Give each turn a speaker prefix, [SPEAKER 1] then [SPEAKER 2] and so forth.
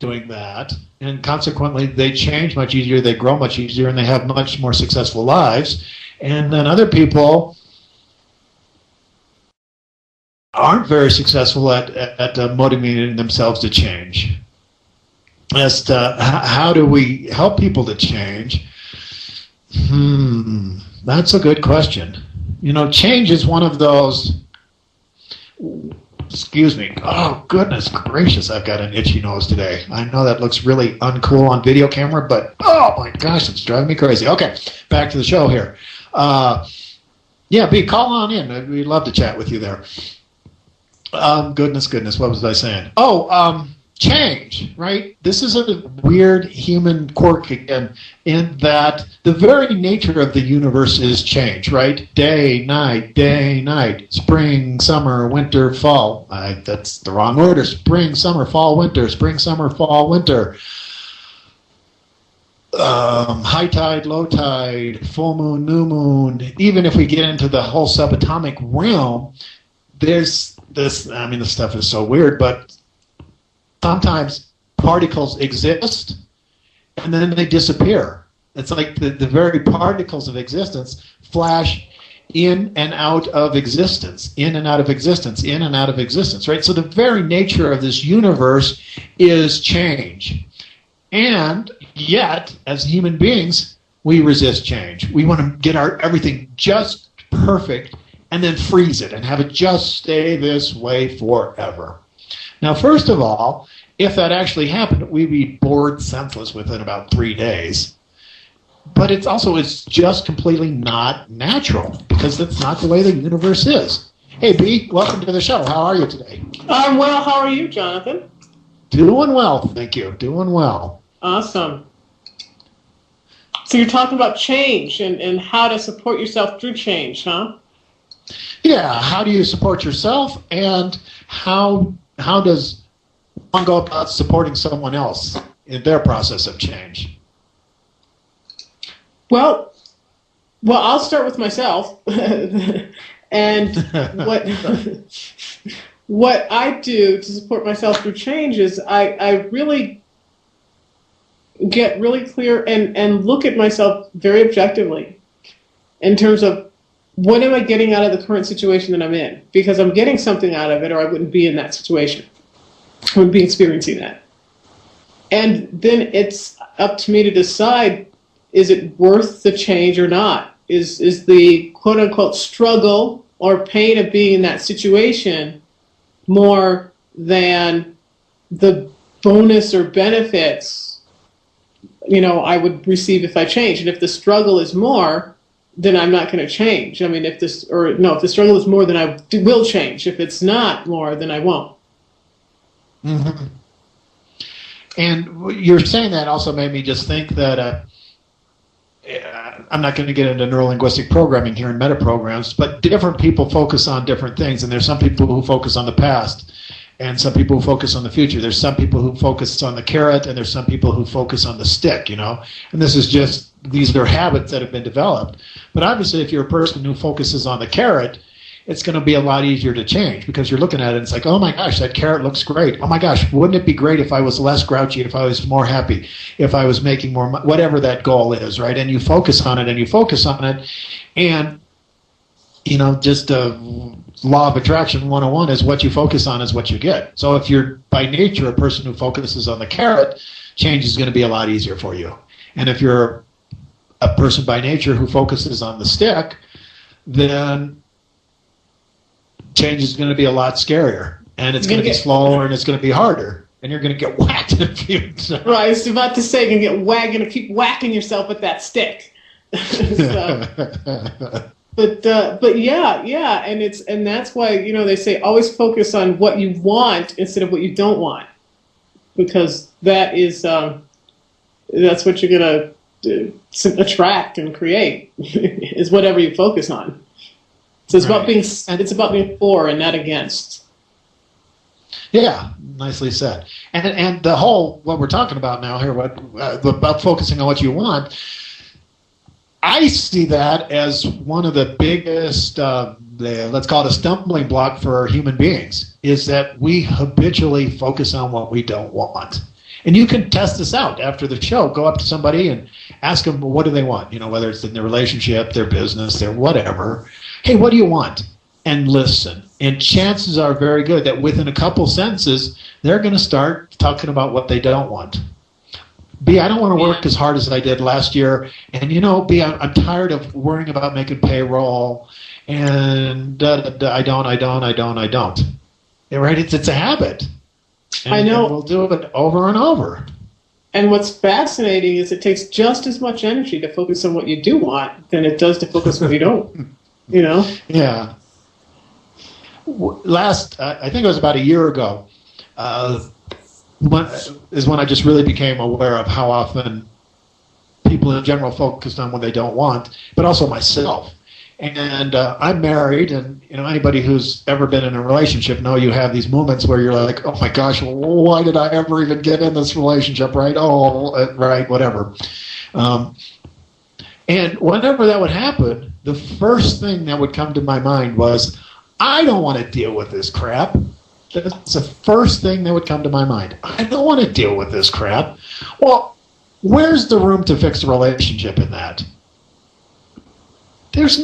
[SPEAKER 1] doing that, and consequently they change much easier, they grow much easier, and they have much more successful lives. And then other people aren't very successful at motivating themselves to change. As to how do we help people to change? That's a good question. You know, change is one of those. Excuse me. Oh, goodness gracious, I've got an itchy nose today. I know that looks really uncool on video camera, but oh my gosh, it's driving me crazy. Okay, back to the show here. Yeah, B, call on in. We'd love to chat with you there. Goodness, what was I saying? Oh, change, right? This is a weird human quirk again, in that the very nature of the universe is change, right? Day, night, spring, summer, winter, fall. That's the wrong order. Spring, summer, fall, winter, spring, summer, fall, winter. High tide, low tide, full moon, new moon. Even if we get into the whole subatomic realm, there's this, I mean, this stuff is so weird, but sometimes particles exist and then they disappear. It's like the very particles of existence flash in and out of existence, in and out of existence, in and out of existence, right? So the very nature of this universe is change. And yet, as human beings, we resist change. We want to get everything just perfect and then freeze it and have it just stay this way forever. Now, first of all, if that actually happened, we'd be bored senseless within about 3 days. But it's just completely not natural, because that's not the way the universe is. Hey, B, welcome to the show. How are you today?
[SPEAKER 2] I'm well. How are you, Jonathan?
[SPEAKER 1] Doing well, thank you. Doing well.
[SPEAKER 2] Awesome. So you're talking about change and how to support yourself through change, huh?
[SPEAKER 1] Yeah, how do you support yourself, and how does one go about supporting someone else in their process of change?
[SPEAKER 2] Well, I'll start with myself. And what I do to support myself through change is I really get really clear and look at myself very objectively in terms of what am I getting out of the current situation that I'm in? Because I'm getting something out of it, or I wouldn't be in that situation. I wouldn't be experiencing that. And then it's up to me to decide, is it worth the change or not? Is the quote-unquote struggle or pain of being in that situation more than the bonus or benefits, I would receive if I change? And if the struggle is more, then I'm not going to change. I mean, if the struggle is more, then I will change. If it's not more, then I won't.
[SPEAKER 1] Mm-hmm. And you're saying that also made me just think that I'm not going to get into neurolinguistic programming here in meta programs, but different people focus on different things, and there's some people who focus on the past, and some people who focus on the future. There's some people who focus on the carrot, and there's some people who focus on the stick, And these are habits that have been developed. But obviously, if you're a person who focuses on the carrot, it's going to be a lot easier to change, because you're looking at it and it's like, oh my gosh, that carrot looks great. Oh my gosh, wouldn't it be great if I was less grouchy, if I was more happy, if I was making more money, whatever that goal is, right? And you focus on it and you focus on it. And, just law of attraction 101 is what you focus on is what you get. So if you're by nature a person who focuses on the carrot, change is going to be a lot easier for you. And if you're a person by nature who focuses on the stick, then change is going to be a lot scarier, and it's going to be slower, and it's going to be harder, and you're going to get whacked in a few times.
[SPEAKER 2] Right, I was about to say, you're going to keep whacking yourself with that stick. But yeah, and that's why they say always focus on what you want instead of what you don't want, because that is that's what you're going to attract and create is whatever you focus on. So it's about being for and not against.
[SPEAKER 1] Yeah, nicely said. And the whole what we're talking about now here, about focusing on what you want, I see that as one of the biggest, let's call it a stumbling block for human beings, is that we habitually focus on what we don't want. And you can test this out after the show. Go up to somebody and ask them, what do they want? Whether it's in their relationship, their business, their whatever. Hey, what do you want? And listen. And chances are very good that within a couple sentences, they're going to start talking about what they don't want. B, I don't want to work as hard as I did last year. And, B, I'm tired of worrying about making payroll. And I don't. Right? It's a habit. And,
[SPEAKER 2] I know.
[SPEAKER 1] And we'll do it over and over.
[SPEAKER 2] And what's fascinating is it takes just as much energy to focus on what you do want than it does to focus on what you don't.
[SPEAKER 1] Yeah. I think it was about a year ago, when I just really became aware of how often people in general focus on what they don't want, but also myself. And I'm married, and anybody who's ever been in a relationship know you have these moments where you're like, oh my gosh, why did I ever even get in this relationship, right? Oh, right, whatever. And whenever that would happen, the first thing that would come to my mind was, I don't want to deal with this crap. That's the first thing that would come to my mind. I don't want to deal with this crap. Well, where's the room to fix a relationship in that? There's